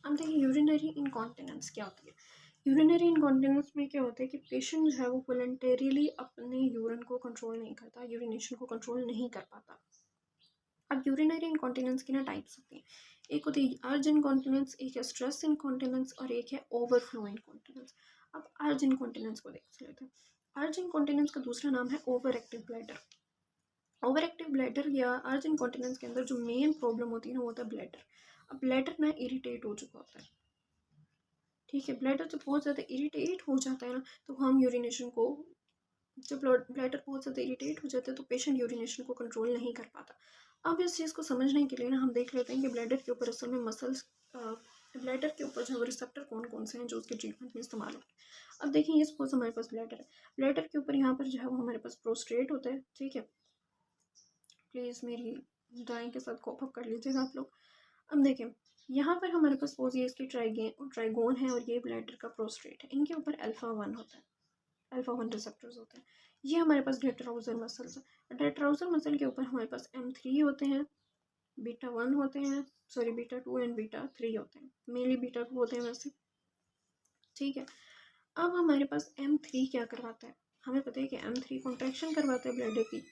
अब देखिए urinary incontinence क्या होती है। यूरिनरी इनकॉन्टिनेंस में क्या होता है कि पेशेंट जो है वो वॉलंटरीली अपने यूरिन को कंट्रोल नहीं करता, यूरिनेशन को कंट्रोल नहीं कर पाता। अब यूरिनरी इनकॉन्टिनेंस की ना टाइप्स होती हैं। एक होती है अर्ज इनकॉन्टिनेंस, एक है स्ट्रेस इनकॉन्टिनेंस और एक है ओवरफ्लो इनकॉन्टिनेंस। अब अर्ज इनकॉन्टिनेंस को देख लेते हैं। अर्ज इनकॉन्टिनेंस का दूसरा नाम है over active bladder. Over active bladder या अर्ज इनकॉन्टिनेंस के अंदर जो मेन प्रॉब्लम होती है ना वो होता है ब्लैडर। अब ब्लैडर ना इरिटेट हो चुका होता है, ठीक है। ब्लैडर जब बहुत ज़्यादा इरिटेट हो जाता है ना तो हम यूरिनेशन को, जब ब्लैडर बहुत ज़्यादा इरिटेट हो जाता है तो पेशेंट यूरिनेशन को कंट्रोल नहीं कर पाता। अब इस चीज़ को समझने के लिए ना हम देख लेते हैं कि ब्लैडर के ऊपर असल में मसल्स, ब्लैडर के ऊपर जो है रिसेप्टर कौन कौन से हैं जो उसके ट्रीटमेंट में इस्तेमाल होते हैं। अब देखिए ये सपोज हमारे पास ब्लैडर है, ब्लैडर के ऊपर यहाँ पर जो है वो हमारे पास प्रोस्टेट होता है, ठीक है। प्लीज़ मेरी दाएं के साथ कोप अप कर लीजिएगा आप लोग। अब देखें यहाँ पर हमारे पास सपोज ये इसकी ट्राइगोन है और ये ब्लैडर का प्रोस्टेट है, इनके ऊपर अल्फा 1 होता है, अल्फा 1 रिसेप्टर्स होते हैं। ये हमारे पास डेट्राउजर मसल्स है। डेट्राउजर मसल के ऊपर हमारे पास M3 होते हैं, बीटा 1 होते हैं, सॉरी बीटा 2 एंड बीटा 3 होते हैं, मेनली बीटा 2 होते हैं वैसे, ठीक है। अब हमारे पास M3 क्या करवाता है, हमें पता है कि M3 कॉन्ट्रैक्शन करवाता है ब्लैडर की,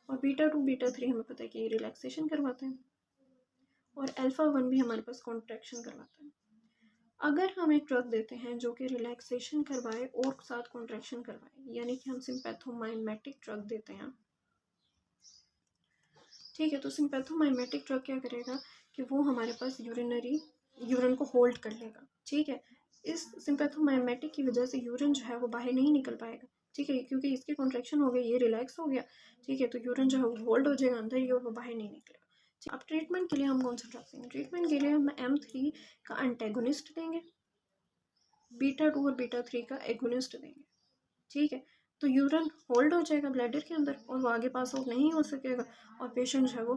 और बीटा 2 बीटा 3 हमें पता है कि रिलैक्सेशन करवाते हैं, और अल्फा 1 भी हमारे पास कॉन्ट्रैक्शन करवाता है। अगर हम एक ड्रग देते हैं जो कि रिलैक्सेशन करवाए और साथ कॉन्ट्रैक्शन करवाए, यानी कि हम सिम्पैथोमाइमेटिक ड्रग देते हैं, ठीक है। तो सिम्पैथोमाइमेटिक ड्रग क्या करेगा कि वो हमारे पास यूरिन को होल्ड कर लेगा, ठीक है। इस सिम्पैथोमाइमेटिक की वजह से यूरिन जो है वो बाहर नहीं निकल पाएगा, ठीक है, क्योंकि इसकी कॉन्ट्रैक्शन हो गई, ये रिलैक्स हो गया, ठीक है। तो यूरिन जो है वो होल्ड हो जाएगा अंदर ही और वो बाहर नहीं निकलेगा। अब ट्रीटमेंट के लिए हम कौन सा ड्रग देंगे, ट्रीटमेंट के लिए हम M3 का एंटेगोनिस्ट देंगे, बीटा 2 और बीटा 3 का एगोनिस्ट देंगे, ठीक है। तो यूरिन होल्ड हो जाएगा ब्लैडर के अंदर और वो आगे पास आउट नहीं हो सकेगा, और पेशेंट जो है वो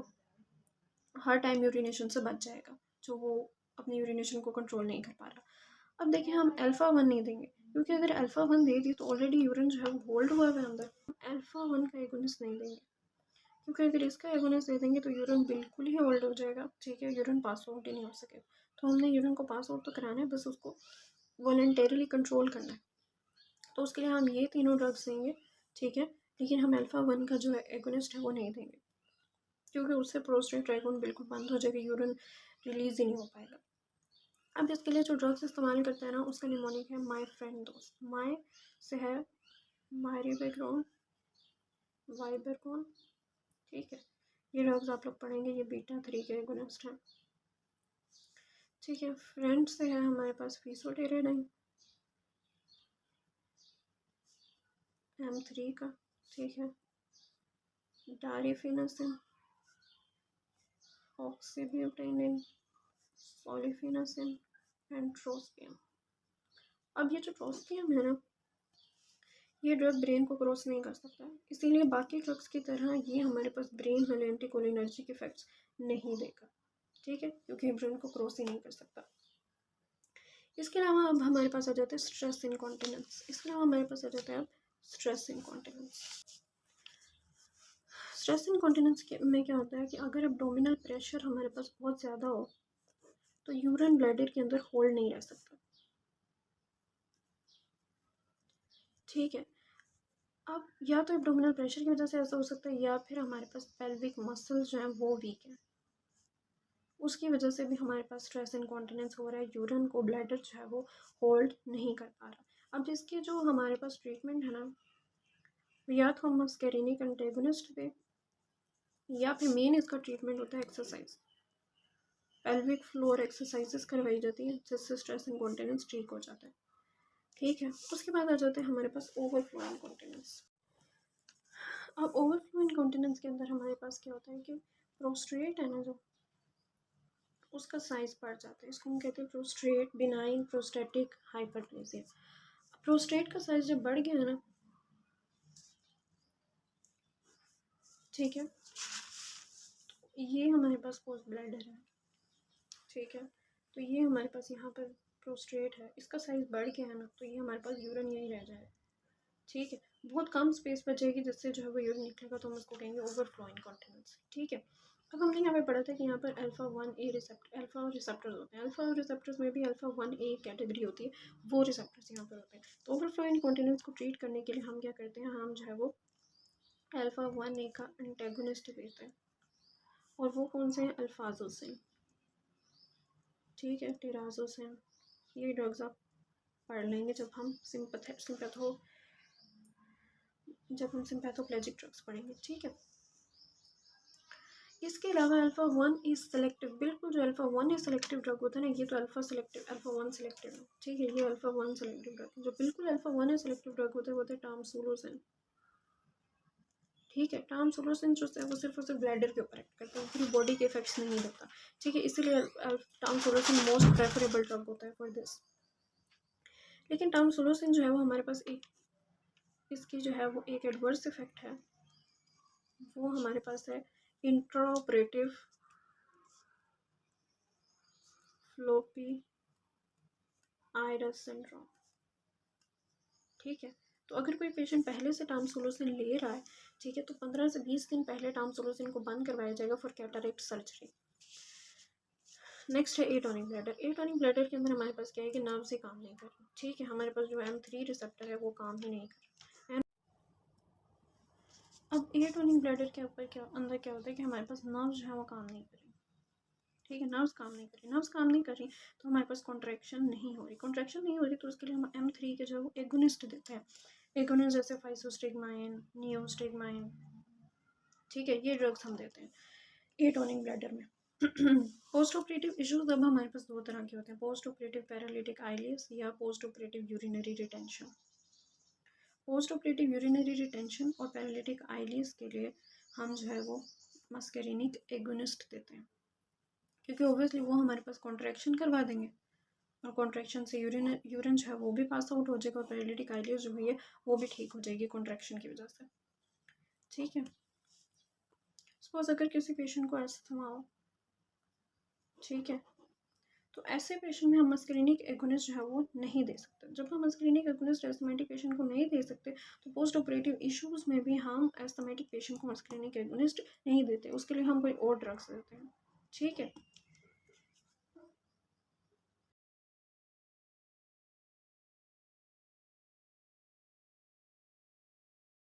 हर टाइम यूरिनेशन से बच जाएगा जो वो अपनी यूरिनेशन को कंट्रोल नहीं कर पा रहा। अब देखिए हम अल्फा 1 नहीं देंगे, क्योंकि अगर अल्फा 1 दे दी तो ऑलरेडी यूरिन जो है वो होल्ड हुआ है अंदर। अल्फा 1 का एगोनिस्ट नहीं देंगे, क्योंकि अगर इसका एगोनिस्ट दे देंगे तो यूरिन बिल्कुल ही होल्ड हो जाएगा, ठीक है, यूरिन पास आउट ही नहीं हो सकेगा। तो हमने यूरिन को पास आउट तो कराना है, बस उसको वॉलंटरीली कंट्रोल करना है। तो उसके लिए हम ये तीनों ड्रग्स देंगे, ठीक है। लेकिन हम अल्फा 1 का जो है एगोनिस्ट है वो नहीं देंगे, क्योंकि उससे प्रोस्टेट ट्राइगोन बिल्कुल बंद हो जाएगा, यूरिन रिलीज ही नहीं हो पाएगा। अब इसके लिए जो ड्रग्स इस्तेमाल करते हैं ना उसका निमोनिक है माई फ्रेंड दोस्त, माई से है मायरिबेक्रोन, वाइबरकॉन, ठीक है। ये ड्रग्स आप लोग पढ़ेंगे, ये बीटा 3 के एगोनिस्ट हैं, ठीक है। फ्रेंड से है हमारे पास फीसोटेरेडाइन M3 का, ठीक है। डारिफिनासिन, ऑक्सीब्यूटेनिन, सॉलिफिनासिन एंड ट्रोस्पियम। अब ये जो ट्रोस्पियम है ना ये ड्रग ब्रेन को क्रॉस नहीं कर सकता, इसीलिए बाकी ड्रग्स की तरह ये हमारे पास ब्रेन में एंटीकोलिनर्जिक इफेक्ट्स नहीं देगा, ठीक है, क्योंकि ब्रेन को क्रॉस ही नहीं कर सकता। इसके अलावा अब हमारे पास आ जाता है स्ट्रेस इनकॉन्टिनेंस। इसके अलावा हमारे पास आ जाता है अब स्ट्रेस इनकॉन्टिनेंस। स्ट्रेस इनकॉन्टिनेंस में क्या होता है कि अगर एब्डोमिनल प्रेशर हमारे पास बहुत ज़्यादा हो तो यूरिन ब्लैडर के अंदर होल्ड नहीं रह सकता, ठीक है। अब या तो एब्डोमिनल प्रेशर की वजह से ऐसा हो सकता है, या फिर हमारे पास पेल्विक मसल्स जो हैं वो वीक हैं, उसकी वजह से भी हमारे पास स्ट्रेस इनकॉन्टिनेंस हो रहा है, यूरिन को ब्लैडर जो है वो होल्ड नहीं कर पा रहा। अब इसके जो हमारे पास ट्रीटमेंट है ना, या तो हम मस्कैरिनिक एंटेगोनिस्ट दें, या फिर मेन इसका ट्रीटमेंट होता है एक्सरसाइज, पेल्विक फ्लोर एक्सरसाइजेस करवाई जाती हैं जिससे स्ट्रेस इनकॉन्टिनेंस ठीक हो जाता है, ठीक है। उसके बाद आ जाते हैं हमारे पास ओवरफ्लो इनकॉन्टिनेंस। अब ओवरफ्लो इनकॉन्टिनेंस के अंदर हमारे पास क्या होता है कि प्रोस्टेट है ना जो उसका साइज बढ़ जाता है, इसको हम कहते हैं prostate benign prostatic hyperplasia. Prostate का साइज जब बढ़ गया है ना, ठीक है, ये हमारे पास पोस्ट ब्लैडर है, ठीक है। तो ये हमारे पास यहाँ पर प्रोस्टेट है, इसका साइज बढ़ गया है ना, तो ये हमारे पास यूरिन यही रह जाए, ठीक है। बहुत कम स्पेस बचेगी जिससे जो है वो यूरिन निकलेगा, तो हम उसको कहेंगे ओवरफ्लो इनकॉन्टिनेंस, ठीक है। अब हमने यहाँ पे पढ़ा था कि यहाँ पर alpha 1A receptor, alpha receptors होते हैं। अल्फ़ा रिसेप्टर्स में भी अल्फ़ा 1A कैटेगरी होती है, वो रिसेप्टर्स यहाँ पर होते हैं। तो ओवरफ्लो इनकॉन्टिनेंस को ट्रीट करने के लिए हम क्या करते हैं, हम जो है वो अल्फ़ा 1A का एंटेगोनिस्ट देते हैं, और वो कौन से हैं, अल्फाजोसिन, ठीक है, टेराजोसिन। ये ड्रग्स आप पढ़ लेंगे जब हम सिंपैथोप्लेजिक ड्रग्स पढ़ेंगे, ठीक है। इसके अलावा अल्फ़ा 1 इज सेलेक्टिव, बिल्कुल जो अल्फ़ा 1 इज सेलेक्टिव ड्रग होता है ना, ये तो अल्फ़ा 1 सेलेक्टिव है, ठीक है। ये अल्फ़ा 1 सेलेक्टिव ड्रग, जो बिल्कुल अल्फ़ा 1 इज सेलेक्टिव ड्रग होता है वो होता है टामसुलोसिन, ठीक है। टामसुलोसिन जो है वो सिर्फ और सिर्फ ब्लैडर के ऊपर एक्ट करता है, पूरी बॉडी के इफेक्ट्स नहीं देता, ठीक है। इसीलिए टामसुलोसिन मोस्ट प्रेफरेबल ड्रग होता है फॉर दिस। लेकिन टामसुलोसिन जो है वो हमारे पास इसकी जो है वो एक एडवर्स इफेक्ट है, वो हमारे पास है इंट्राऑपरेटिव फ्लोपी आयरस सिंड्रोम, ठीक है। तो अगर कोई पेशेंट पहले से टामसुलोसिन ले रहा है, ठीक है, तो 15 से 20 दिन पहले टामसुलोसिन को बंद करवाया जाएगा फॉर कैटरेक्ट सर्जरी। नेक्स्ट है एटोनिक ब्लैडर। एटोनिक ब्लैडर के अंदर हमारे पास क्या है कि नर्व से काम नहीं कर रहा, ठीक है। हमारे पास जो M3 रिसेप्टर है वो काम ही नहीं कर रहा। अब एटोनिक ब्लैडर के ऊपर अंदर क्या होता है कि हमारे पास नर्व जो है वो काम नहीं कर रही, ठीक है। नर्व्स काम नहीं कर रही, नर्व्स काम नहीं कर रही तो हमारे पास कॉन्ट्रैक्शन नहीं हो रही, कॉन्ट्रैक्शन नहीं हो रही तो उसके लिए हम M3 के जो है एगोनिस्ट देते हैं, एगोनिस्ट जैसे फाइसोस्टिग्माइन, नियोस्टिग्माइन, ठीक है। ये ड्रग्स हम देते हैं एटोनिक ब्लैडर में। पोस्ट ऑपरेटिव इश्यूज अब हमारे पास दो तरह के होते हैं, पोस्ट ऑपरेटिव पैरालिटिक आइलिस या post operative urinary retention. Post operative urinary retention और पैरालिटिक आइलिस के लिए हम जो है वो मस्करिनिक एगोनिस्ट देते हैं, क्योंकि ऑब्वियसली वो हमारे पास कॉन्ट्रैक्शन करवा देंगे और कॉन्ट्रैक्शन से यूरिन जो है वो भी पास आउट हो जाएगा और पैरालिटिक आइलिस जो हुई है वो भी ठीक हो जाएगी कॉन्ट्रैक्शन की वजह से, ठीक है। सपोज अगर किसी पेशेंट को अस्थमा हो, ठीक है, तो ऐसे पेशेंट में हम मस्करिनिक एगोनिस्ट जो है वो नहीं दे सकते। जब हम मस्करिनिक एगोनिस्ट एस्थमेटिक पेशेंट को नहीं दे सकते तो पोस्ट ऑपरेटिव इश्यूज में भी हम एस्थमेटिक पेशेंट को मस्करिनिक एगोनिस्ट नहीं देते, उसके लिए हम कोई और ड्रग्स देते हैं, ठीक है।